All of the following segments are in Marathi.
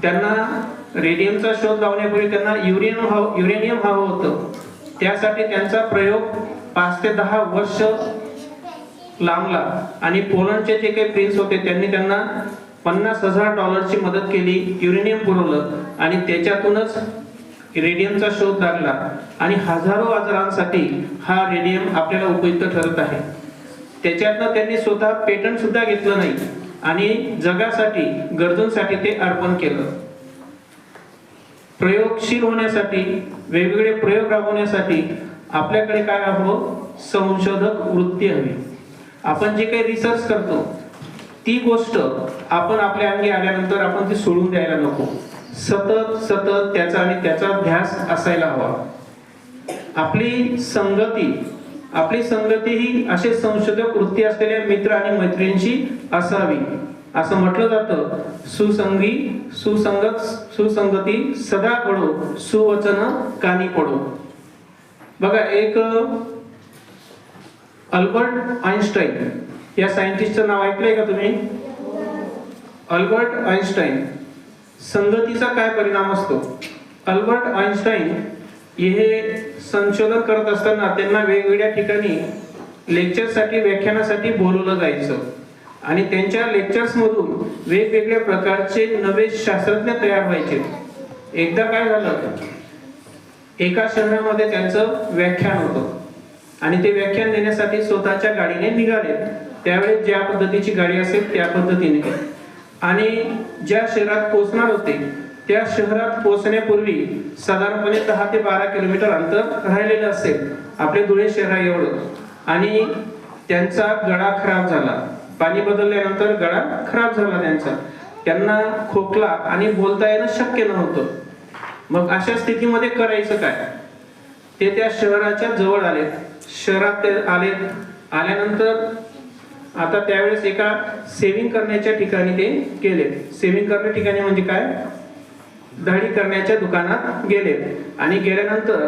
त्यांना रेडियमचा शोध लावण्यापूर्वी त्यांना युरेनियम हवं होतं. त्यासाठी त्यांचा प्रयोग 5 ते 10 वर्ष लांबला आणि पोलंडचे जे काही प्रिन्स होते त्यांनी त्यांना $50,000 मदत केली, युरेनियम पुरवलं आणि त्याच्यातूनच रेडियमचा शोध लागला आणि हजारो आजारांसाठी हा रेडियम आपल्याला उपयुक्त ठरत आहे. त्याच्यातनं त्यांनी स्वतः पेटंट सुद्धा घेतलं नाही आणि जगासाठी गरजूंसाठी ते अर्पण केलं. प्रयोगशील होण्यासाठी, वेगवेगळे प्रयोग राबवण्यासाठी आपल्याकडे काय हवं? संशोधक वृत्ती हवी. आपण जे काही रिसर्च करतो ती गोष्ट आपण आपल्या अंगी आल्यानंतर आपण ती सोडून द्यायला नको. सतत त्याचा आणि त्याचा ध्यास असायला हवा. आपली संगती ही असे संशोधक वृत्ती असलेल्या मित्र आणि मैत्रिणींशी असावी. असं म्हटलं जातं, सुसंगती सदा पडो, सुवचन कानी पडो. बघा, एक अल्बर्ट आइन्स्टाईन या सायंटिस्टचं नाव ऐकलंय का तुम्ही? Albert Einstein. संगतीचा काय परिणाम असतो? अल्बर्ट आइन्स्टाईन हे संशोधन करत असताना त्यांना वेगवेगळ्या ठिकाणी लेक्चरसाठी, व्याख्यानासाठी बोलवलं जायचं आणि त्यांच्या लेक्चर्स मधून वेगवेगळ्या प्रकारचे नवे शास्त्रज्ञ तयार व्हायचे. एकदा काय झालं, एका शहरामध्ये त्यांचं व्याख्यान होतं आणि ते व्याख्यान देण्यासाठी स्वतःच्या गाडीने निघाले. त्यावेळेस ज्या पद्धतीची गाडी असेल त्या पद्धतीने, आणि ज्या शहरात पोहोचणार होते त्या शहरात पोहोचण्यापूर्वी साधारणपणे 10 ते 12 किलोमीटर अंतर राहिलेलं असेल, आपले धुळे शहरा एवढं, आणि त्यांचा गळा खराब झाला. पाणी बदलल्यानंतर गळा खराब झाला त्यांना खोकला आणि बोलता येणं शक्य नव्हतं. मग अशा स्थितीमध्ये करायचं काय? ते त्या शहराच्या जवळ आले. शहरात ते आल्यानंतर आता त्यावेळेस एका सेविंग करण्याच्या ठिकाणी ते गेले. सेविंग करण्या ठिकाणी म्हणजे काय? दाढी करण्याच्या दुकानात गेले आणि गेल्यानंतर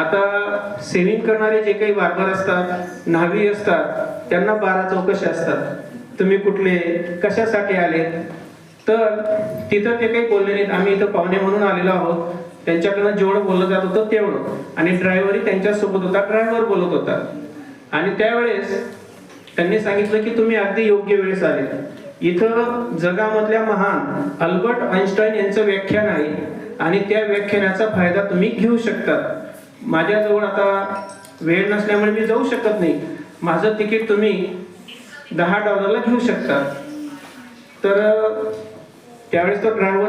आता सेविंग करणारे जे काही बार्बर असतात, न्हावी असतात, त्यांना 12 चौकशी असतात. तुम्ही कुठले, कशासाठी आले? तर तिथं ते काही बोलले नाहीत. आम्ही इथं पाहुणे म्हणून आलेलो आहोत. त्यांच्याकडनं जेवढं बोललं जात होतं तेवढं, आणि ड्रायव्हरही त्यांच्या सोबत होता, ड्रायव्हर बोलत होता. आणि त्यावेळेस त्यांनी सांगितलं की तुम्ही अगदी योग्य वेळेस आले. इथं जगामधल्या महान अल्बर्ट आइन्स्टाईन यांचं व्याख्यान आहे आणि त्या व्याख्यानाचा फायदा तुम्ही घेऊ शकता. माझ्याजवळ आता वेळ नसल्यामुळे मी जाऊ शकत नाही. माझं तिकीट तुम्ही $10 घेऊ शकता. तर त्यावेळेस तो ड्रायव्हर